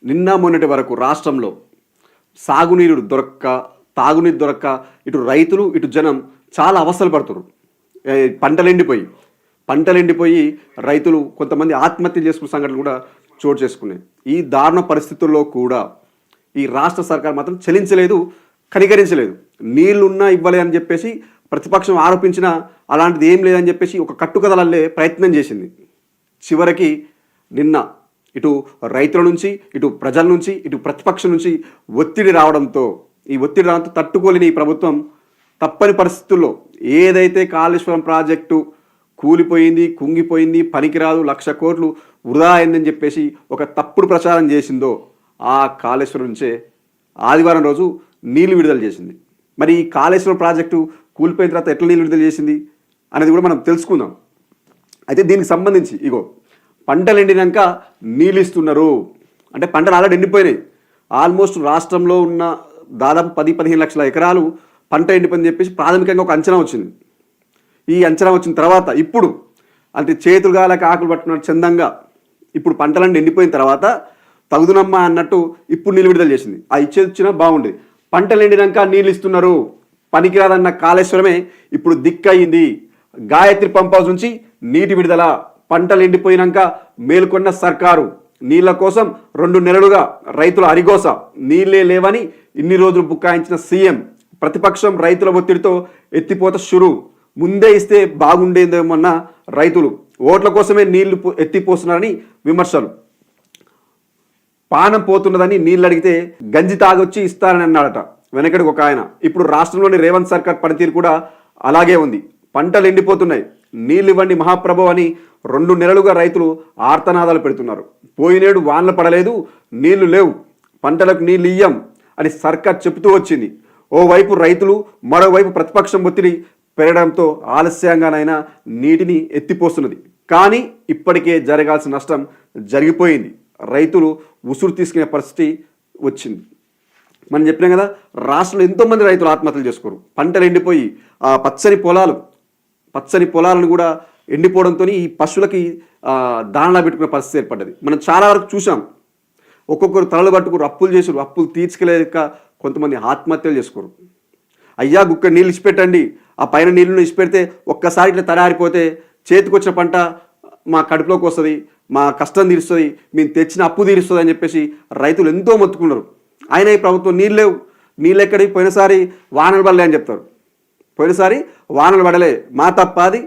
నిన్న మొన్నటి వరకు రాష్ట్రంలో సాగునీరు దొరక్క, తాగునీరు దొరక్క ఇటు రైతులు, ఇటు జనం చాలా అవస్థలు పడుతున్నారు. ఏ పంటలెండిపోయి, పంటలెండిపోయి రైతులు కొంతమంది ఆత్మహత్యలు చేసుకున్న సంఘటనలు కూడా చోటు చేసుకున్నాయి. ఈ దారుణ పరిస్థితుల్లో కూడా ఈ రాష్ట్ర సర్కార్ మాత్రం చలించలేదు, కనికరించలేదు. నీళ్లున్నా ఇవ్వలే అని చెప్పేసి ప్రతిపక్షం ఆరోపించినా అలాంటిది ఏం లేదని చెప్పేసి ఒక కట్టుకథలల్లే ప్రయత్నం చేసింది. చివరికి నిన్న ఇటు రైతుల నుంచి, ఇటు ప్రజల నుంచి, ఇటు ప్రతిపక్షం నుంచి ఒత్తిడి రావడంతో, ఈ ఒత్తిడి రావడంతో తట్టుకోలేని ఈ ప్రభుత్వం తప్పని పరిస్థితుల్లో ఏదైతే కాళేశ్వరం ప్రాజెక్టు కూలిపోయింది, కుంగిపోయింది, పనికిరాదు, 1,00,000 కోట్లు వృధా అయిందని చెప్పేసి ఒక తప్పుడు ప్రచారం చేసిందో ఆ కాళేశ్వరం నుంచే ఆదివారం రోజు నీళ్లు విడుదల చేసింది. మరి ఈ కాళేశ్వరం ప్రాజెక్టు కూలిపోయిన తర్వాత ఎట్లా నీళ్ళు విడుదల చేసింది అనేది కూడా మనం తెలుసుకుందాం. అయితే దీనికి సంబంధించి ఇగో పంటలు ఎండినాక నీళ్ళు ఇస్తున్నారు అంటే పంటలు ఆల్రెడీ ఎండిపోయినాయి. ఆల్మోస్ట్ రాష్ట్రంలో ఉన్న దాదాపు 10-15 లక్షల ఎకరాలు పంట ఎండిపోయిందని చెప్పేసి ప్రాథమికంగా ఒక అంచనా వచ్చింది. ఈ అంచనా వచ్చిన తర్వాత ఇప్పుడు అంటే చేతులు గాలకి ఆకులు పట్టుకున్న చందంగా ఇప్పుడు పంటలన్నీ ఎండిపోయిన తర్వాత తగుదునమ్మా అన్నట్టు ఇప్పుడు నీళ్ళు విడుదల చేసింది. ఆ ఇచ్చేది బాగుండేది. పంటలు ఎండినాక నీళ్ళు ఇస్తున్నారు, పనికిరాదన్న కాళేశ్వరమే ఇప్పుడు దిక్కయింది. గాయత్రి పంప్ హౌస్ నుంచి నీటి విడుదల, పంటలు ఎండిపోయినాక మేల్కొన్న సర్కారు, నీళ్ల కోసం 2 నెలలుగా రైతుల అరిగోస, నీళ్లే లేవని ఇన్ని రోజులు బుక్కాయించిన సీఎం, ప్రతిపక్షం రైతుల ఒత్తిడితో ఎత్తిపోత షురు, ముందే ఇస్తే బాగుండేదేమన్న రైతులు, ఓట్ల కోసమే నీళ్లు ఎత్తిపోస్తున్నారని విమర్శలు, పానం పోతున్నదని నీళ్ళు అడిగితే గంజి తాగొచ్చి ఇస్తారని అన్నాడట వెనకడికి ఒక ఆయన. ఇప్పుడు రాష్ట్రంలోని రేవంత్ సర్కార్ పనితీరు కూడా అలాగే ఉంది. పంటలు ఎండిపోతున్నాయి, నీళ్ళు ఇవ్వండి మహాప్రభు అని 2 నెలలుగా రైతులు ఆర్తనాదాలు పెడుతున్నారు. పోయినేడు వానలు పడలేదు, నీళ్లు లేవు, పంటలకు నీళ్ళు ఇయ్యం అని సర్కార్ చెబుతూ వచ్చింది. ఓవైపు రైతులు, మరోవైపు ప్రతిపక్షం ఒత్తిడి పెరగడంతో ఆలస్యంగానైనా నీటిని ఎత్తిపోస్తున్నది. కానీ ఇప్పటికే జరగాల్సిన నష్టం జరిగిపోయింది. రైతులు ఉసురు తీసుకునే పరిస్థితి వచ్చింది. మనం చెప్పినాం కదా, రాష్ట్రంలో ఎంతోమంది రైతులు ఆత్మహత్యలు చేసుకోరు. పంటలు ఎండిపోయి ఆ పచ్చని పొలాలను కూడా ఎండిపోవడంతో ఈ పశువులకి దాణలా పెట్టుకునే పరిస్థితి ఏర్పడ్డది. మనం చాలా వరకు చూసాం. ఒక్కొక్కరు తలలు పట్టుకురు, అప్పులు చేసారు, అప్పులు తీర్చుకోలేక కొంతమంది ఆత్మహత్యలు చేసుకోరు. అయ్యా గుక్క నీళ్ళు ఇచ్చిపెట్టండి, ఆ పైన నీళ్ళను ఇచ్చిపెడితే ఒక్కసారి ఇట్లా తడారిపోతే చేతికొచ్చిన పంట మా కడుపులోకి వస్తుంది, మా కష్టం తీరుస్తుంది, మేము తెచ్చిన అప్పు తీరుస్తుంది అని చెప్పేసి రైతులు ఎంతో మొత్తుకున్నారు. అయినా ఈ ప్రభుత్వం నీళ్ళు లేవు, నీళ్ళు ఎక్కడి, పోయినసారి వానలు పడలే అని చెప్తారు. పోయినసారి వానలు పడలే, మా తప్పాది,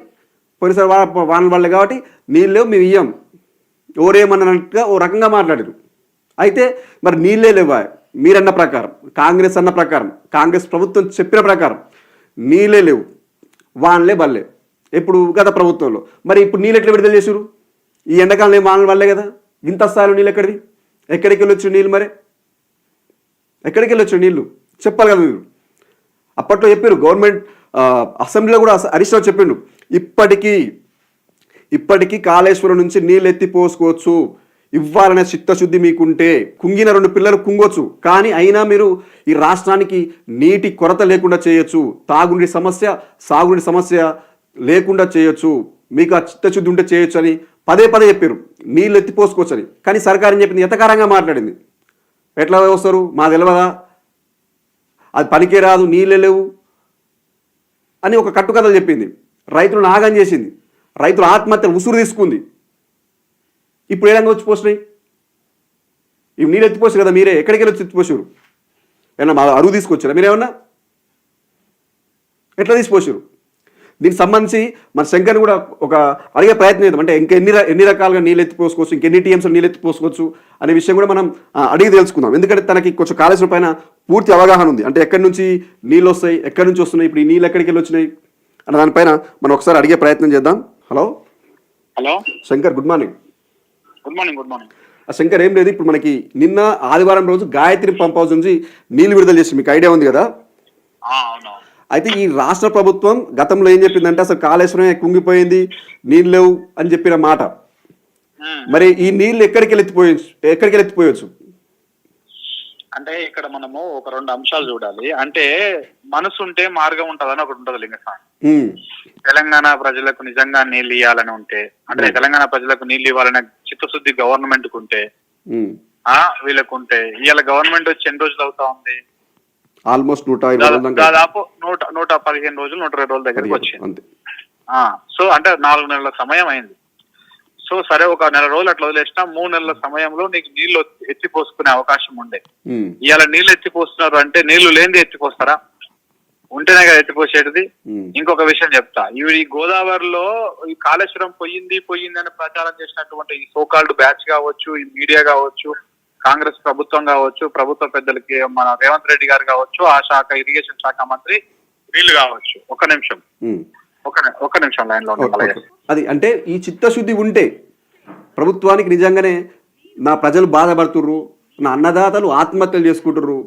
పోయినసారి వానలు పడలే కాబట్టి నీళ్ళు లేవు, మేము ఇయ్యం, ఎవరేమన్నట్టుగా ఓ రకంగా మాట్లాడారు. అయితే మరి నీళ్ళే లేవా, మీరన్న ప్రకారం, కాంగ్రెస్ అన్న ప్రకారం, కాంగ్రెస్ ప్రభుత్వం చెప్పిన ప్రకారం నీళ్ళే లేవు, వానలే బల్లే ఇప్పుడు గత ప్రభుత్వంలో. మరి ఇప్పుడు నీళ్ళు ఎట్లా విడుదల చేసారు? ఈ ఎండాకాలం ఏం వానలు పడలే కదా, ఇంత స్థాయిలో నీళ్ళు ఎక్కడికి వెళ్ళొచ్చు నీళ్ళు? మరి ఎక్కడికి వెళ్ళొచ్చు నీళ్ళు చెప్పాలి కదా మీరు. అప్పట్లో చెప్పారు, గవర్నమెంట్ అసెంబ్లీలో కూడా హరీష్ రావు చెప్పిండు, ఇప్పటికీ కాళేశ్వరం నుంచి నీళ్ళు ఎత్తి పోసుకోవచ్చు, ఇవ్వాలనే చిత్తశుద్ధి మీకుంటే కుంగిన 2 పిల్లలు కుంగొచ్చు, కానీ అయినా మీరు ఈ రాష్ట్రానికి నీటి కొరత లేకుండా చేయొచ్చు, తాగునీటి సమస్య, సాగునీటి సమస్య లేకుండా చేయొచ్చు, మీకు ఆ చిత్తశుద్ధి ఉంటే చేయొచ్చు అని పదే చెప్పారు. నీళ్ళు ఎత్తిపోసుకోవచ్చు అని. కానీ సర్కారు ఏం చెప్పింది? ఎతకారంగా మాట్లాడింది. ఎట్లా వస్తారు మా తెలియదా, అది పనికే రాదు, నీళ్ళే లేవు అని ఒక కట్టుకథలు చెప్పింది. రైతులను ఆగం చేసింది, రైతుల ఆత్మహత్యలు ఉసురు తీసుకుంది. ఇప్పుడు ఏదైనా వచ్చి పోసినాయి, ఇవి నీళ్ళు ఎత్తిపోసారు కదా మీరే, ఎక్కడికి వెళ్ళి వచ్చి ఎత్తిపోసారు? ఏమన్నా మా అరువు తీసుకొచ్చారా మీరేమన్నా? ఎట్లా తీసిపోసారు? దీనికి సంబంధించి మన శంకర్ని కూడా ఒక అడిగే ప్రయత్నం చేద్దాం. అంటే ఎన్ని రకాలుగా నీళ్ళు ఎత్తిపోసుకోవచ్చు, ఇంకెన్ని టీఎంసీలు నీళ్ళు ఎత్తిపోసుకోవచ్చు అనే విషయం కూడా మనం అడిగి తెలుసుకుందాం. ఎందుకంటే తనకి కొంచెం కాళేశ్వరం పైన పూర్తి అవగాహన ఉంది. అంటే ఎక్కడి నుంచి నీళ్ళు వస్తాయి, ఎక్కడి నుంచి వస్తున్నాయి, ఇప్పుడు ఈ నీళ్ళు ఎక్కడికి వెళ్ళి వచ్చినాయి అన్న దానిపైన మనం ఒకసారి అడిగే ప్రయత్నం చేద్దాం. Hello Shankar, good morning. Good morning. Shankar, ఏం లేదు, ఇప్పుడు మనకి నిన్న ఆదివారం రోజు గాయత్రి పంప్ హౌస్ నుంచి నీళ్ళు విడుదల చేసి మీకు ఐడియా ఉంది కదా? అయితే ఈ రాష్ట్ర ప్రభుత్వం గతంలో ఏం చెప్పిందంటే అసలు కాళేశ్వరమే కుంగిపోయింది, నీళ్ళు లేవు అని చెప్పిన మాట. మరి ఈ నీళ్ళు ఎక్కడికి ఎత్తిపోయొచ్చు? అంటే ఇక్కడ మనము ఒక 2 అంశాలు చూడాలి. అంటే మనసు ఉంటే మార్గం ఉంటదని ఒకటి ఉంటది లింగస్వామి. తెలంగాణ ప్రజలకు నిజంగా నీళ్ళు ఇవ్వాలని ఉంటే, అంటే తెలంగాణ ప్రజలకు నీళ్ళు ఇవ్వాలనే చిత్తశుద్ధి గవర్నమెంట్ కు ఉంటే వీళ్ళకు ఉంటే ఇవాళ గవర్నమెంట్ వచ్చి ఎన్ని రోజులు అవుతా ఉంది? ఆల్మోస్ట్ 120 రోజుల దాకా దాదాపు 115 రోజులు 120 రోజుల దగ్గరికి వచ్చింది. అంతే. సో అంటే 4 నెలల సమయం అయింది. సో సరే, ఒక నెల రోజులు అట్లా వదిలేసినా 3 నెలల సమయంలో నీకు నీళ్లు ఎత్తిపోసుకునే అవకాశం ఉండే. ఇవాళ నీళ్లు ఎత్తిపోస్తున్నారు అంటే నీళ్లు లేనిది ఎత్తిపోస్తారా? ఉంటేనే కదా ఎత్తిపోసేది. ఇంకొక విషయం చెప్తా, ఈ గోదావరిలో ఈ కాళేశ్వరం పోయింది అని ప్రచారం చేసినటువంటి ఈ సోకాల్డ్ బ్యాచ్ కావచ్చు, ఈ మీడియా కావచ్చు, కాంగ్రెస్ ప్రభుత్వం కావచ్చు, ప్రభుత్వ పెద్దలకి మన రేవంత్ రెడ్డి గారు కావచ్చు, ఆ శాఖ ఇరిగేషన్ శాఖ మంత్రి వీళ్ళు కావచ్చు. ఒక్క నిమిషం లైన్ లో అది అంటే ఈ చిత్తశుద్ధి ఉంటే ప్రభుత్వానికి నిజంగానే నా ప్రజలు బాధపడుతుర్రు, నా అన్నదాతలు ఆత్మహత్యలు చేసుకుంటుర్రు,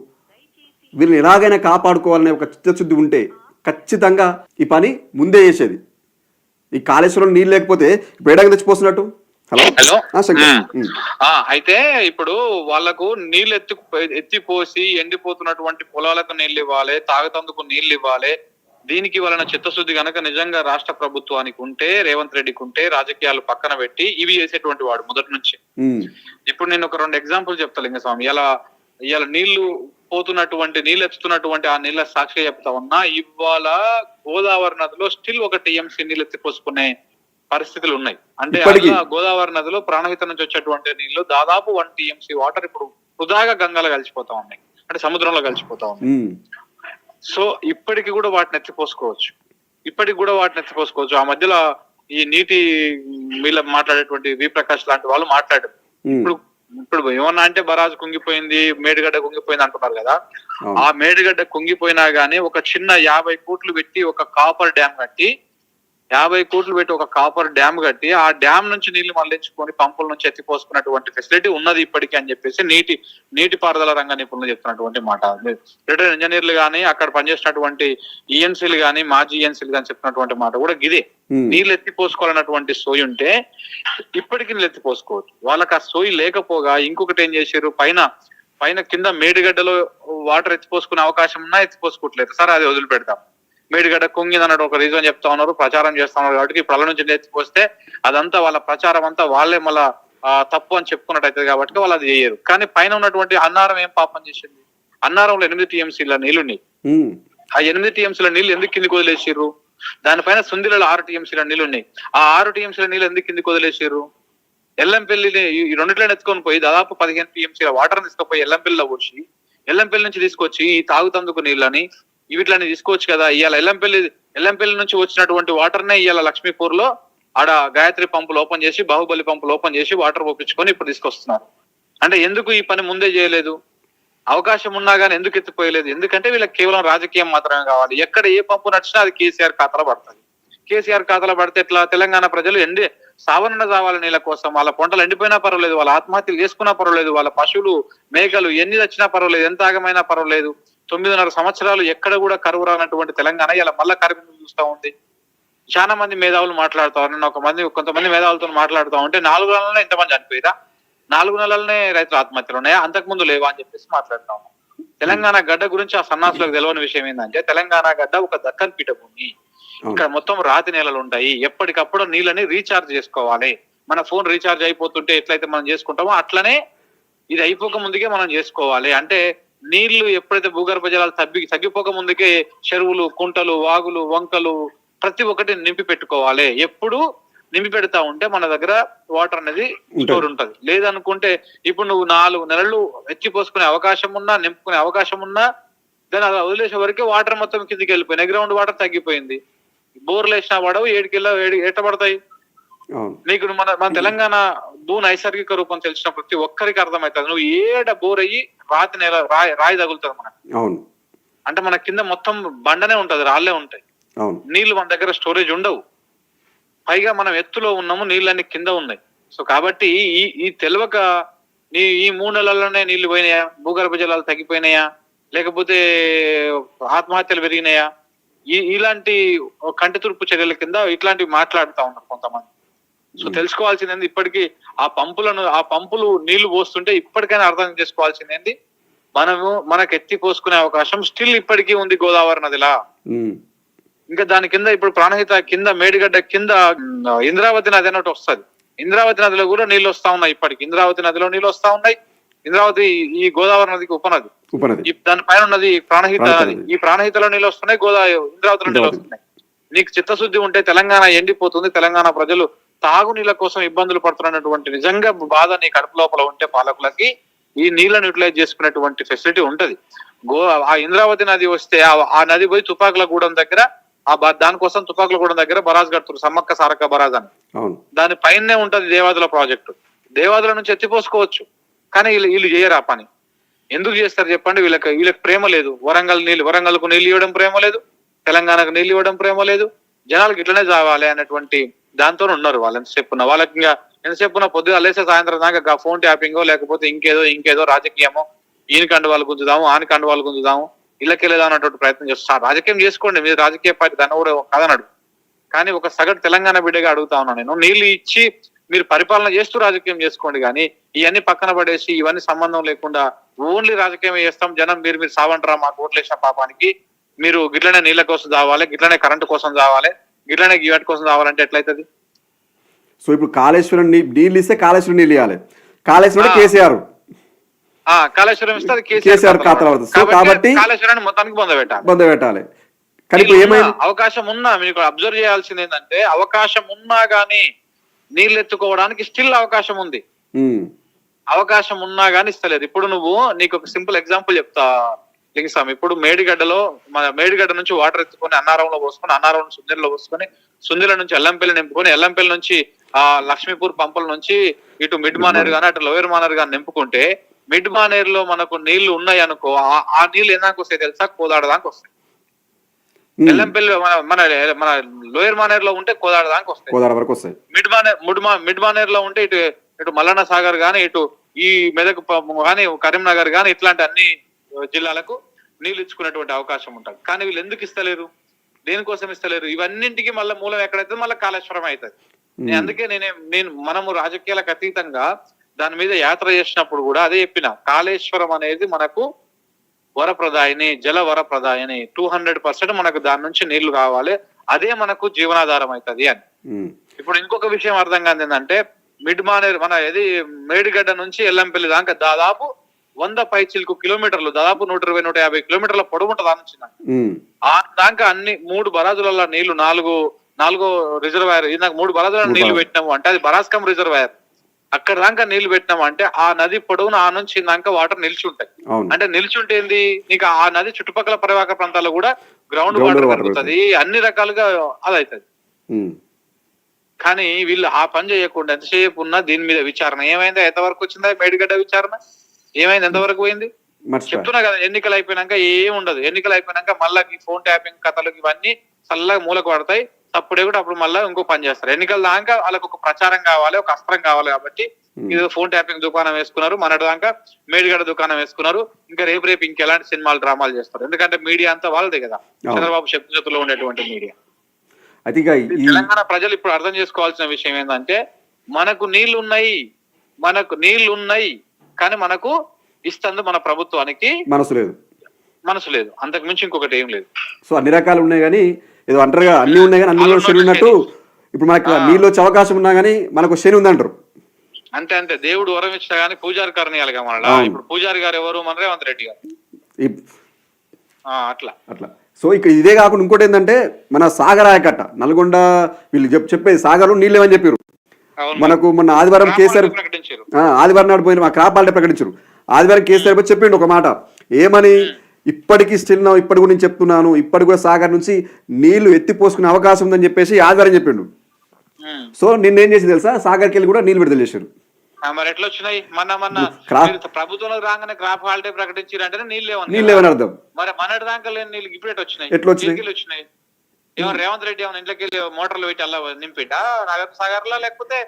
వీళ్ళని ఎలాగైనా కాపాడుకోవాలనే ఒక చిత్తశుద్ధి ఉంటే ఖచ్చితంగా ఈ పని ముందే చేసేది. ఈ కాళేశ్వరం నీళ్ళు లేకపోతే బేడగా తెచ్చిపోతున్నట్టు. హలో అయితే ఇప్పుడు వాళ్లకు నీళ్లు ఎత్తిపోసి ఎండిపోతున్నటువంటి పొలాలకు నీళ్లు ఇవ్వాలి, తాగుతందుకు నీళ్లు ఇవ్వాలి. దీనికి వలన చిత్తశుద్ధి కనుక నిజంగా రాష్ట్ర ప్రభుత్వానికి ఉంటే, రేవంత్ రెడ్డికి ఉంటే, రాజకీయాలు పక్కన పెట్టి ఇవి చేసేటువంటి వాడు మొదటి నుంచి. ఇప్పుడు నేను ఒక 2 ఎగ్జాంపుల్ చెప్తా లింగస్వామి. ఇలా నీళ్లు పోతున్నటువంటి, నీళ్ళు ఎత్తుతున్నటువంటి ఆ నీళ్ళ సాక్షి చెప్తా ఉన్నా, ఇవాళ గోదావరి నదిలో స్టిల్ 1 TMC నీళ్ళు ఎత్తిపోసుకునే పరిస్థితులు ఉన్నాయి. అంటే గోదావరి నదిలో ప్రాణహిత నుంచి వచ్చేటువంటి నీళ్లు దాదాపు 1 TMC వాటర్ ఇప్పుడు వృధాగా గంగలో కలిసిపోతా ఉన్నాయి, అంటే సముద్రంలో కలిసిపోతా ఉన్నాయి. సో ఇప్పటికి కూడా వాటిని ఎత్తిపోసుకోవచ్చు. ఆ మధ్యలో ఈ నీటి వీళ్ళ మాట్లాడేటువంటి వి ప్రకాష్ లాంటి వాళ్ళు మాట్లాడారు. ఇప్పుడు ఏమన్నా అంటే బరాజు కుంగిపోయింది, మేడిగడ్డ కుంగిపోయింది అంటున్నారు కదా. ఆ మేడిగడ్డ కుంగిపోయినా గానీ ఒక చిన్న 50 కోట్లు పెట్టి ఒక కాపర్ డ్యామ్ కట్టి, ఆ డ్యామ్ నుంచి నీళ్లు మళ్లించుకొని పంపుల నుంచి ఎత్తిపోసుకున్నటువంటి ఫెసిలిటీ ఉన్నది ఇప్పటికీ అని చెప్పేసి నీటి పారుదల రంగ నిపుణులు చెప్తున్నటువంటి మాట. రిటైర్డ్ ఇంజనీర్లు గానీ, అక్కడ పనిచేసినటువంటి ఈఎన్సీలు గానీ, మాజీ ఈఎన్సీలు గానీ చెప్పినటువంటి మాట కూడా గిదే. నీళ్ళు ఎత్తిపోసుకోవాలన్నటువంటి సోయి ఉంటే ఇప్పటికీ నీళ్ళు ఎత్తిపోసుకోవచ్చు. వాళ్ళకి ఆ సోయి లేకపోగా ఇంకొకటి ఏం చేశారు, పైన కింద మేడిగడ్డలో వాటర్ ఎత్తిపోసుకునే అవకాశం ఉన్నా ఎత్తిపోసుకోవట్లేదు. సరే, అది వదిలిపెడతాం. మేడిగడ్డ కుంగింది అన్నట్టు ఒక రీజన్ చెప్తా ఉన్నారు, ప్రచారం చేస్తా ఉన్నారు. కాబట్టి ప్రళ నుంచి ఎత్తిపోస్తే అదంతా వాళ్ళ ప్రచారం అంతా వాళ్ళే మళ్ళా తప్పు అని చెప్పుకున్నట్టు అవుతుంది కాబట్టి వాళ్ళు అది చేయరు. కానీ పైన ఉన్నటువంటి అన్నారం ఏం పాపం చేసింది? అన్నారంలో 8 TMCల నీళ్లున్నాయి. ఆ 8 TMCల నీళ్లు ఎందుకు కిందికి వదిలేసారు? దానిపైన సుందిలలో 6 TMCల నీళ్లు ఉన్నాయి. ఆ 6 TMCల నీళ్లు ఎందుకు కిందికి వదిలేసారు? ఎల్లంపల్లిని ఈ రెండిట్లను ఎత్తుకొని పోయి దాదాపు 15 TMCల వాటర్ తీసుకుపోయి ఎల్లంపల్లిలో వచ్చి, ఎల్లంపల్లి నుంచి తీసుకొచ్చి ఈ తాగుతందుకు నీళ్ళని వీటిని తీసుకోవచ్చు కదా. ఇవాళ ఎల్లంపల్లి నుంచి వచ్చినటువంటి వాటర్ నే ఇవాళ లక్ష్మీపూర్ లో ఆడ గాయత్రి పంపులు ఓపెన్ చేసి, బాహుబలి పంపులు ఓపెన్ చేసి వాటర్ పోపించుకొని ఇప్పుడు తీసుకొస్తున్నారు. అంటే ఎందుకు ఈ పని ముందే చేయలేదు? అవకాశం ఉన్నా గానీ ఎందుకు ఎత్తిపోయలేదు? ఎందుకంటే వీళ్ళకి కేవలం రాజకీయం మాత్రమే కావాలి. ఎక్కడ ఏ పంపు నడిచినా అది కేసీఆర్ ఖాతాలో పడుతుంది. కేసీఆర్ ఖాతాలో పడితే ఎట్లా? తెలంగాణ ప్రజలు సావన్న చావాలి నీళ్ళ కోసం. వాళ్ళ పంటలు ఎండిపోయినా పర్వాలేదు, వాళ్ళ ఆత్మహత్యలు చేసుకున్నా పర్వాలేదు, వాళ్ళ పశువులు మేకలు ఎన్ని వచ్చినా పర్వాలేదు, ఎంత ఆగమైనా పర్వాలేదు. 9.5 సంవత్సరాలు ఎక్కడ కూడా కరువు రానటువంటి తెలంగాణ ఇలా మళ్ళా కరువు చూస్తా ఉంది. చాలా మంది మేధావులు మాట్లాడుతా ఉన్నారు. కొంతమంది మేధావులతో మాట్లాడుతూ ఉంటే 4 నెలలనే ఇంతమంది చనిపోయిరా, 4 నెలలనే రైతుల ఆత్మహత్యలు ఉన్నాయా, అంతకుముందు లేవా అని చెప్పేసి మాట్లాడుతా ఉన్నాం. తెలంగాణ గడ్డ గురించి ఆ సన్నాసులకు తెలియని విషయం ఏంటంటే, తెలంగాణ గడ్డ ఒక దక్కన్ పీఠభూమి. ఇక్కడ మొత్తం రాతి నేలలు ఉంటాయి. ఎప్పటికప్పుడు నీళ్ళని రీఛార్జ్ చేసుకోవాలి. మన ఫోన్ రీఛార్జ్ అయిపోతుంటే ఎట్లయితే మనం చేసుకుంటామో అట్లనే ఇది అయిపోక ముందుకే మనం చేసుకోవాలి. అంటే నీళ్లు ఎప్పుడైతే భూగర్భ జలాలు తగ్గిపోక ముందుకే చెరువులు, కుంటలు, వాగులు, వంకలు ప్రతి ఒక్కటి నింపి పెట్టుకోవాలి. ఎప్పుడు నింపి పెడతా ఉంటే మన దగ్గర వాటర్ అనేది స్టోర్ ఉంటది. లేదనుకుంటే ఇప్పుడు నువ్వు 4 నెలలు ఎత్తిపోసుకునే అవకాశం ఉన్నా, నింపుకునే అవకాశం ఉన్నా, దాన్ని అలా వదిలేసే వరకే వాటర్ మొత్తం కిందికి వెళ్ళిపోయింది. గ్రౌండ్ వాటర్ తగ్గిపోయింది. బోర్లు వేసినా పడవు, ఎట్ట పడతాయి నీకు? మన తెలంగాణ భూ నైసర్గిక రూపం తెలిసిన ప్రతి ఒక్కరికి అర్థమవుతుంది. నువ్వు ఏడ బోర్ అయ్యి రాతి నేల రాయి తగులుతుంది మనకు. అంటే మన కింద మొత్తం బండనే ఉంటది, రాళ్లే ఉంటాయి. నీళ్లు మన దగ్గర స్టోరేజ్ ఉండవు. పైగా మనం ఎత్తులో ఉన్నాము, నీళ్ళన్ని కింద ఉన్నాయి. సో కాబట్టి ఈ తెలియక ఈ 3 నెలల్లోనే నీళ్లు పోయినాయా, భూగర్భ జలాలు తగ్గిపోయినాయా, లేకపోతే ఆత్మహత్యలు పెరిగినాయా, ఇలాంటి కంటి తుడుపు చర్యల కింద ఇట్లాంటివి మాట్లాడుతా ఉన్నారు కొంతమంది. సో తెలుసుకోవాల్సింది ఇప్పటికీ ఆ పంపులు నీళ్లు పోస్తుంటే ఇప్పటికైనా అర్థం చేసుకోవాల్సింది మనకు ఎత్తి పోసుకునే అవకాశం స్టిల్ ఇప్పటికీ ఉంది గోదావరి నదిలా. ఇంకా దాని కింద ఇప్పుడు ప్రాణహిత కింద మేడిగడ్డ కింద ఇంద్రావతి నది అన్నట్టు వస్తుంది. ఇంద్రావతి నదిలో కూడా నీళ్లు వస్తా ఉన్నాయి. ఇప్పటికి ఇంద్రావతి నదిలో నీళ్లు వస్తా ఉన్నాయి. ఇంద్రావతి ఈ గోదావరి నదికి ఉపనది. ఉపనది. దాని పైన ఉన్నది ప్రాణహిత నది. ఈ ప్రాణహితలో నీళ్ళు వస్తున్నాయి, ఇంద్రావతిలో నీళ్ళు వస్తున్నాయి. నీకు చిత్తశుద్ధి ఉంటే తెలంగాణ ఎండిపోతుంది, తెలంగాణ ప్రజలు తాగునీళ్ళ కోసం ఇబ్బందులు పడుతున్నటువంటి నిజంగా బాధ నీ కడుపు లోపల ఉంటే పాలకులకి ఈ నీళ్లను యూటిలైజ్ చేసుకునేటువంటి ఫెసిలిటీ ఉంటది. ఆ ఇంద్రావతి నది వస్తే ఆ నది పోయి తుపాకులగూడెం దగ్గర దానికోసం తుపాకులగూడెం దగ్గర బరాజ్ కడుతున్నారు, సమ్మక్క సారక్క బరాజ్ అని. దాని పైనే ఉంటది దేవాదుల ప్రాజెక్టు. దేవాదుల నుంచి ఎత్తిపోసుకోవచ్చు, కానీ వీళ్ళు చేయరు ఆ పని. ఎందుకు చేస్తారు చెప్పండి? వీళ్ళకి ప్రేమ లేదు. వరంగల్కు నీళ్ళు ఇవ్వడం ప్రేమ లేదు, తెలంగాణకు నీళ్ళు ఇవ్వడం ప్రేమ లేదు. జనాలకు ఇట్లనే చావాలి అనేటువంటి దాంతో ఉన్నారు వాళ్ళు. ఎంతసేపున్నా వాళ్ళకి ఇంకా ఎంతసేపున్నా పొద్దుగా లేసే సాయంత్రం దాకా ఫోన్ ట్యాపింగో లేకపోతే ఇంకేదో రాజకీయమో, ఈయనకండు వాళ్ళు గుంజుదాము, ఆనకండు వాళ్ళు గుంజుదాము, ఇళ్ళకెళ్ళేదా అన్నటువంటి ప్రయత్నం చేస్తారు. రాజకీయం చేసుకోండి, మీరు రాజకీయ పార్టీ దాన్ని కూడా కాదన్నాడు. కానీ ఒక సగటు తెలంగాణ బిడ్డగా అడుగుతా ఉన్నాను నేను, నీళ్లు ఇచ్చి మీరు పరిపాలన చేస్తూ రాజకీయం చేసుకోండి, కానీ ఇవన్నీ పక్కన పడేసి ఇవన్నీ సంబంధం లేకుండా ఓన్లీ రాజకీయం చేస్తాం, జనం మీరు సావంటరా మాకు ఓట్లేసిన పాపానికి, మీరు గిట్లనే నీళ్ళ కోసం కావాలి, గిట్లనే కరెంటు కోసం కావాలి, గిట్లనే గివాటి కోసం కావాలంటే ఎట్లయితుంది? సో ఇప్పుడు కాళేశ్వరం నీళ్ళు ఇస్తే కాళేశ్వరం నీళ్ళు ఇవ్వాలి, కాళేశ్వరం కేసీఆర్ కాళేశ్వరం ఇస్తే కేసీఆర్ ఖాతాలో పడుతుంది. సో కాబట్టి కాళేశ్వరాన్ని మొత్తానికి బంద పెట్టాలి. కానీ ఇప్పుడు ఏమైంది? అవకాశం ఉన్నా మీకు అబ్జర్వ్ చేయాల్సింది ఏంటంటే, అవకాశం ఉన్నా గానీ నీళ్ళు ఎత్తుకోవడానికి స్టిల్ అవకాశం ఉంది. అవకాశం ఉన్నా గానీ ఇస్తలేదు. ఇప్పుడు నీకు ఒక సింపుల్ ఎగ్జాంపుల్ చెప్తా లింగస్వామి. ఇప్పుడు మేడిగడ్డ నుంచి వాటర్ ఎత్తుకొని అన్నారంలో పోసుకొని, అన్నారం నుంచి సుందిలో పోసుకొని, సుందిల నుంచి ఎల్లంపల్లి నింపుకొని, ఎల్లంపల్లి నుంచి లక్ష్మీపూర్ పంపుల నుంచి ఇటు మిడ్ మానేరు గానీ అటు లోయర్ మానేరు గానీ నింపుకుంటే, మిడ్ మానేరు లో మనకు నీళ్లు ఉన్నాయి అనుకో, ఆ నీళ్లు ఎందాక వస్తాయి తెలుసా? కోదాడదానికి వస్తాయి. ఎల్లంపల్లి మన లోయర్ మానేరు లో ఉంటే కోదాడదానికి వస్తాయి. మిడ్ మానేరు లో ఉంటే ఇటు మల్లన్న సాగర్ గానీ, ఇటు ఈ మెదక్ గానీ, కరీంనగర్ గానీ, ఇట్లాంటి అన్ని జిల్లాలకు నీళ్లు ఇచ్చుకునేటువంటి అవకాశం ఉంటుంది. కానీ వీళ్ళు ఎందుకు ఇస్తలేరు? దేనికోసం ఇస్తలేరు? ఇవన్నింటికి మళ్ళీ మూలం ఎక్కడైతే మళ్ళీ కాళేశ్వరం అవుతుంది. అందుకే మనము రాజకీయాలకు అతీతంగా దాని మీద యాత్ర చేసినప్పుడు కూడా అదే చెప్పిన, కాళేశ్వరం అనేది మనకు వరప్రదాయిని, జల వరప్రదాయిని, 200% మనకు దాని నుంచి నీళ్లు కావాలి, అదే మనకు జీవనాధారం అవుతుంది అని. ఇప్పుడు ఇంకొక విషయం అర్థం కాదు ఏంటంటే, మిడ్ మానేరు మేడిగడ్డ నుంచి ఎల్లంపల్లి దాకా దాదాపు 100 పైచిలకు కిలోమీటర్లు, దాదాపు 120-150 కిలోమీటర్ల పొడవు ఉంటుంది. ఆ దాకా అన్ని 3 బరాజులలో నీళ్లు, నాలుగో రిజర్వాయర్, నాకు 3 బరాజులలో నీళ్లు పెట్టినాము అంటే అది బరాస్కం రిజర్వాయర్. అక్కడ దాకా నీళ్లు పెట్టినాము అంటే ఆ నది పొడవున ఆ నుంచి దాకా వాటర్ నిలిచి ఉంటాయి. అంటే నిలిచి ఉంటే ఏంది, నీకు ఆ నది చుట్టుపక్కల పరివాహక ప్రాంతాల్లో కూడా గ్రౌండ్ వాటర్ పెరుగుతుంది, అన్ని రకాలుగా అదవుతుంది. కానీ వీళ్ళు ఆ పని చేయకుండా ఎంతసేపు ఉన్నా దీని మీద విచారణ ఏమైందా? ఎంతవరకు వచ్చిందా మేడిగడ్డ విచారణ? ఏమైంది? ఎంతవరకు పోయింది? చెప్తున్నా కదా, ఎన్నికలు అయిపోయినాక ఏం ఉండదు. ఎన్నికలు అయిపోయినాక మళ్ళీ ఈ ఫోన్ ట్యాపింగ్ కథలు ఇవన్నీ చల్లగా మూలకు పడతాయి. అప్పుడే కూడా అప్పుడు మళ్ళీ ఇంకో పని చేస్తారు. ఎన్నికల దాకా వాళ్ళకి ఒక ప్రచారం కావాలి, ఒక అస్త్రం కావాలి. కాబట్టి ఇది ఫోన్ ట్యాపింగ్ దుకాణం వేసుకున్నారు, మొన్నటి దాకా మేడిగడ్డ దుకాణం వేసుకున్నారు. ఇంకా రేపు ఇంకెలాంటి సినిమాలు డ్రామాలు చేస్తారు? ఎందుకంటే మీడియా అంతా వాళ్ళదే కదా, చంద్రబాబు శక్తి చేతుల్లో ఉండేటువంటి మీడియా. తెలంగాణ ప్రజలు ఇప్పుడు అర్థం చేసుకోవాల్సిన విషయం ఏంటంటే, మనకు నీళ్లు ఉన్నాయి కానీ మనకు ఇస్తుంది మన ప్రభుత్వానికి మనసు లేదు. అంతకు మించి ఇంకొకటి ఏం లేదు. సో అన్ని రకాలు ఉన్నాయి కానీ ఏదో అంటారుగా, అన్ని ఉన్నాయి కానీ అన్ని శని ఉన్నట్టు ఇప్పుడు మనకు నీళ్ళు వచ్చే అవకాశం ఉన్నా కానీ మనకు శని ఉందంటారు. అంతే దేవుడు వరం ఇచ్చినా కానీ పూజారి కరణీయాలిగా మన. ఇప్పుడు పూజారి గారు ఎవరు? మన రేవంత్ రెడ్డి గారు. అట్లా సో ఇక్కడ ఇదే కాకుండా ఇంకోటి ఏంటంటే, మన సాగర్ ఆయకట్ట నల్గొండ వీళ్ళు చెప్పేది సాగర్ నీళ్ళు ఏమని చెప్పారు మనకు. మొన్న ఆదివారం కేసీఆర్ ఆదివారం నాడు పోయిన మా క్రాప్ హాలిడే ప్రకటించారు. ఆదివారం కేసీఆర్ పోయి చెప్పిండు ఒక మాట, ఏమని, ఇప్పటికీ స్టిల్ ఇప్పటి కూడా నేను చెప్తున్నాను, ఇప్పటి కూడా సాగర్ నుంచి నీళ్లు ఎత్తిపోసుకునే అవకాశం ఉందని చెప్పేసి ఆదివారం చెప్పిండు. సో నిన్నేం చేసి తెలుసా, సాగర్కి వెళ్ళి కూడా నీళ్లు విడుదల చేశారు. మరి ఎట్లా వచ్చినాయి? మొన్న ప్రభుత్వంలో రాగానే క్రాప్ హాలిడే ప్రకటించారంటే నీళ్ళు లేవని అర్థం. మరి మొన్నటి దాకా లేని నీళ్ళు ఇప్పుడు వచ్చినాయి. ఎట్లా వచ్చినాయి? ఏమో రేవంత్ రెడ్డి ఏమైనా ఇంట్లోకి వెళ్ళి మోటార్లు పెట్టి అలా నింపిటా నాగర్ సాగర్ లో, లేకపోతే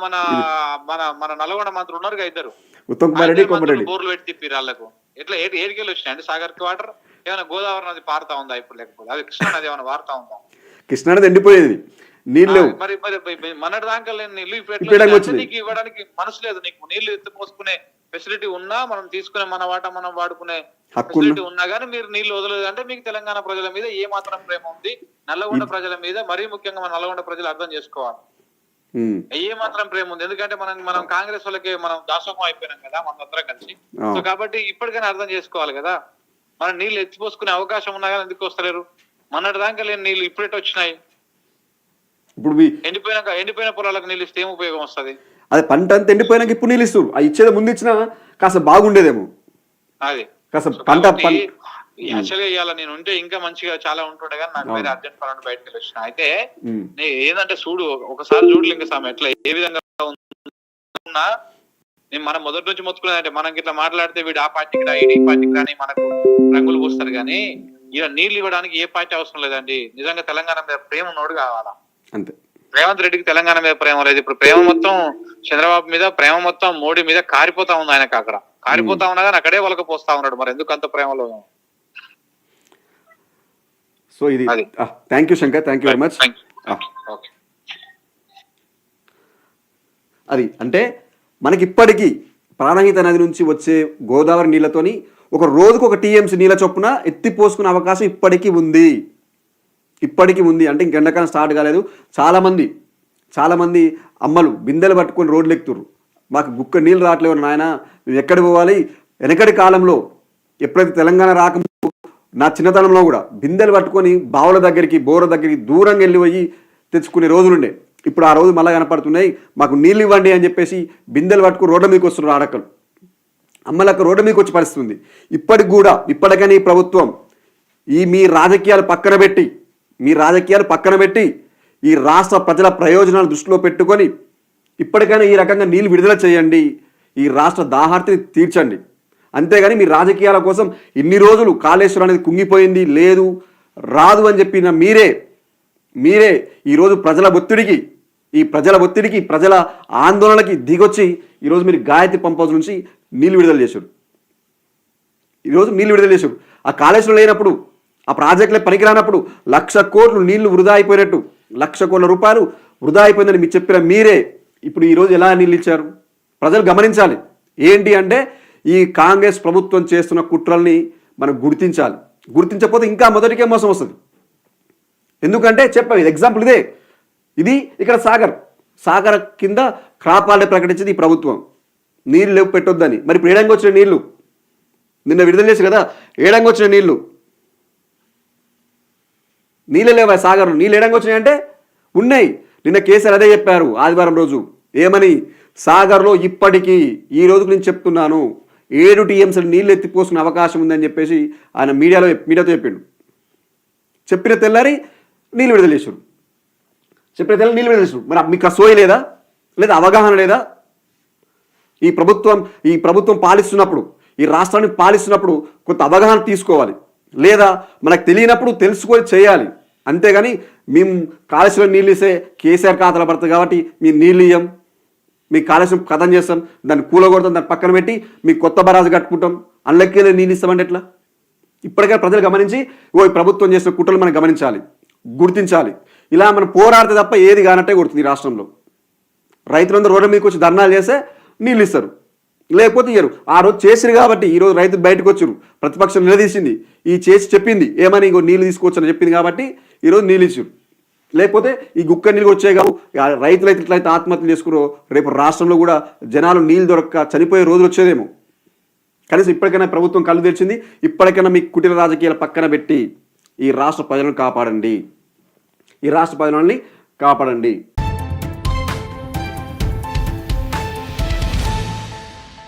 మన మన మన నల్గొండ మంత్రులు ఉన్నారు ఇద్దరు, ఉత్తమ్ కుమార్ రెడ్డి బోర్లు పెట్టి తిప్పిరు వాళ్ళకు. ఎట్లా ఏడికెళ్ళి వచ్చినాయండి సాగర్ కి వాటర్? ఏమైనా గోదావరి నది పారుతా ఉందా ఇప్పుడు? లేకపోతే అది కృష్ణా నది ఏమైనా వారుతా ఉందా? కృష్ణా నది ఎండిపోయేది, నీళ్ళు మరి మొన్నటి దాకా లేని నీళ్ళు నీకు ఇవ్వడానికి మనసు లేదు. నీకు నీళ్లు ఎత్తిపోసుకునే ఫెసిలిటీ ఉన్నా, మనం తీసుకునే మన వాటా మనం వాడుకునే ఫెసిలిటీ ఉన్నా గానీ మీరు నీళ్లు వదలలేదు అంటే మీకు తెలంగాణ ప్రజల మీద ఏ మాత్రం ప్రేమ ఉంది, నల్లగొండ ప్రజల మీద మరీ ముఖ్యంగా మన నల్లగొండ ప్రజలు అర్థం చేసుకోవాలి. ఏ మాత్రం ప్రేమ ఉంది? ఎందుకంటే మనం కాంగ్రెస్ వాళ్ళకి మనం దాసోహం అయిపోయినాం కదా మనం అందరం కలిసి. సో కాబట్టి ఇప్పటికైనా అర్థం చేసుకోవాలి కదా, మనం నీళ్లు ఎత్తిపోసుకునే అవకాశం ఉన్నా కానీ ఎందుకు వస్తలేరు? మొన్నటి దాకా లేని నీళ్లు ఇప్పుడేట వచ్చినాయి. ఇప్పుడు ఎండిపోయిన పొలాలకు నీళ్ళు ఇస్తే ఏం ఉపయోగం వస్తుంది? అదే పంట అంతా ఎండిపోయినాక ఇప్పుడు నీళ్ళు ఇస్తారు. అది ఇచ్చేది ముందు ఇచ్చినా కాస్త బాగుండేదేమో. అది కాస్త పంట యాక్చువల్గా ఇవాళ నేను ఉంటే ఇంకా మంచిగా చాలా ఉంటుండే, కానీ నాకు వేరే అర్జెంట్ పనులు బయటకు వచ్చిన. అయితే ఏదంటే చూడు, ఒకసారి చూడు లింగస్వామి ఎట్లా ఏ విధంగా ఉన్నా నేను మనం మొదటి నుంచి మొత్తుకునేదంటే మనకి ఇట్లా మాట్లాడితే వీడు ఆ పార్టీకి రా ఈ పార్టీకి రాని మనకు రంగులు పూస్తారు, కానీ ఇలా నీళ్లు ఇవ్వడానికి ఏ పార్టీ అవసరం లేదండి. నిజంగా తెలంగాణ మీద ప్రేమ ఉన్నోడు కావాలా. అంతే. రేవంత్ రెడ్డికి తెలంగాణ మీద ప్రేమ లేదు. ఇప్పుడు ప్రేమ మొత్తం చంద్రబాబు మీద, ప్రేమ మొత్తం మోడీ మీద కారిపోతా ఉంది. ఆయనకు అక్కడ కారిపోతా ఉన్నా కానీ అక్కడే పోస్తా ఉన్నాడు. మరి ఎందుకు అంత ప్రేమలో? సో ఇది thank you Shankar, thank you very much. అది అంటే మనకి ఇప్పటికీ ప్రాణహిత నది నుంచి వచ్చే గోదావరి నీళ్లతోని ఒక రోజుకు ఒక టీఎంసీ నీళ్ళ చొప్పున ఎత్తిపోసుకునే అవకాశం ఇప్పటికీ ఉంది. అంటే ఇంకెండకాలం స్టార్ట్ కాలేదు. చాలామంది అమ్మలు బిందెలు పట్టుకొని రోడ్లు ఎక్కుతున్నారు. మాకు గుక్క నీళ్ళు రావట్లేవు నాయన, మేము ఎక్కడికి పోవాలి? వెనకటి కాలంలో ఎప్పుడైతే తెలంగాణ రాక నా చిన్నతనంలో కూడా బిందెలు పట్టుకొని బావుల దగ్గరికి, బోర దగ్గరికి దూరంగా వెళ్ళిపోయి తెచ్చుకునే రోజులుండే. ఇప్పుడు ఆ రోజు మళ్ళీ కనపడుతున్నాయి. మాకు నీళ్ళు ఇవ్వండి అని చెప్పేసి బిందెలు పట్టుకుని రోడ్ల మీదకి వస్తున్నారు ఆడకలు. అమ్మలకు రోడ్డు మీదకి వచ్చి పరిస్థితి ఉంది. ఇప్పటికైనా ఈ ప్రభుత్వం మీ రాజకీయాలు పక్కన పెట్టి ఈ రాష్ట్ర ప్రజల ప్రయోజనాలు దృష్టిలో పెట్టుకొని ఇప్పటికైనా ఈ రకంగా నీళ్ళు విడుదల చేయండి, ఈ రాష్ట్ర దాహార్తిని తీర్చండి. అంతేగాని మీ రాజకీయాల కోసం ఇన్ని రోజులు కాళేశ్వరం అనేది కుంగిపోయింది, లేదు రాదు అని చెప్పిన మీరే ఈరోజు ప్రజల ఒత్తిడికి ప్రజల ఆందోళనకి దిగొచ్చి ఈరోజు మీరు గాయత్రి పంప్ హౌస్ నుంచి నీళ్ళు విడుదల చేశారు. ఆ కాళేశ్వరం లేనప్పుడు, ఆ ప్రాజెక్టులే పనికిరానప్పుడు 1,00,000 కోట్లు నీళ్లు వృధా అయిపోయినట్టు, 1,00,000 కోట్ల రూపాయలు వృధా అయిపోయిందని మీకు చెప్పిన మీరే ఇప్పుడు ఈరోజు ఎలా నీళ్ళు ఇచ్చారు? ప్రజలు గమనించాలి. ఏంటి అంటే ఈ కాంగ్రెస్ ప్రభుత్వం చేస్తున్న కుట్రల్ని మనం గుర్తించకపోతే ఇంకా మొదటికే మోసం వస్తుంది. ఎందుకంటే చెప్పాను, ఎగ్జాంపుల్ ఇది ఇక్కడ సాగర్ కింద క్రాప్ హాలిడే ప్రకటించింది ఈ ప్రభుత్వం, నీళ్ళు లేవు పెట్టొద్దని. మరి ఇప్పుడు ఏడంగా వచ్చిన నీళ్లు నిన్న విడుదల చేసి కదా, ఏడంగా వచ్చిన నీళ్ళే లేవా సాగర్? నీళ్ళు ఏడంగా వచ్చినాయంటే ఉన్నాయి. నిన్న కేసీఆర్ అదే చెప్పారు ఆదివారం రోజు. ఏమని? సాగర్లో ఇప్పటికీ ఈ రోజుకు నేను చెప్తున్నాను 7 టీఎంసీలు నీళ్ళు ఎత్తిపోసుకునే అవకాశం ఉందని చెప్పేసి ఆయన మీడియాతో చెప్పిండు. చెప్పిన తెల్లారి నీళ్ళు విడుదల చేశారు. మరి మీకు సోయి లేదా అవగాహన లేదా? ఈ ప్రభుత్వం పాలిస్తున్నప్పుడు, ఈ రాష్ట్రాన్ని పాలిస్తున్నప్పుడు కొంత అవగాహన తీసుకోవాలి. లేదా మనకు తెలియనప్పుడు తెలుసుకొని చేయాలి. అంతేగాని మేము కాళేశ్వరం నీళ్ళు ఇస్తే కేసీఆర్ ఖాతాలో పడుతుంది కాబట్టి మేము నీళ్ళు ఇయ్యం, మీ కాళేశ్వరం కథం చేస్తాం, దాన్ని కూలగొడతాం, దాన్ని పక్కన పెట్టి మీకు కొత్త బరాజు కట్టుకుంటాం, అల్లెక్కేలే నీళ్ళు ఇస్తామంటే ఎట్లా? ఇప్పటికే ప్రజలు గమనించి ఈ ప్రభుత్వం చేసిన కుట్రలు మనం గుర్తించాలి. ఇలా మనం పోరాడితే తప్ప ఏది కానట్టే కొడుతుంది ఈ రాష్ట్రంలో. రైతులందరూ రోడ్డు మీదకి వచ్చి ధర్నాలు చేస్తే నీళ్ళు ఇస్తారు, లేకపోతే ఇయ్యరు. ఆ రోజు చేసిరు కాబట్టి ఈరోజు రైతులు బయటకు వచ్చారు, ప్రతిపక్షం నిలదీసింది, చేసి చెప్పింది ఏమని, ఇంకో నీళ్ళు తీసుకొచ్చని చెప్పింది కాబట్టి ఈరోజు నీళ్ళు ఇచ్చారు. లేకపోతే ఈ గుక్క నీళ్ళు వచ్చాయి కావు. రైతులు ఎట్లయితే ఆత్మహత్యలు చేసుకురో రేపు రాష్ట్రంలో కూడా జనాలు నీళ్ళు దొరక్క చనిపోయే రోజులు వచ్చేదేమో. కనీసం ఇప్పటికైనా ప్రభుత్వం కళ్ళు తెరిచింది. ఇప్పటికైనా మీ కుటీర రాజకీయాలు పక్కన పెట్టి ఈ రాష్ట్ర ప్రజలను కాపాడండి.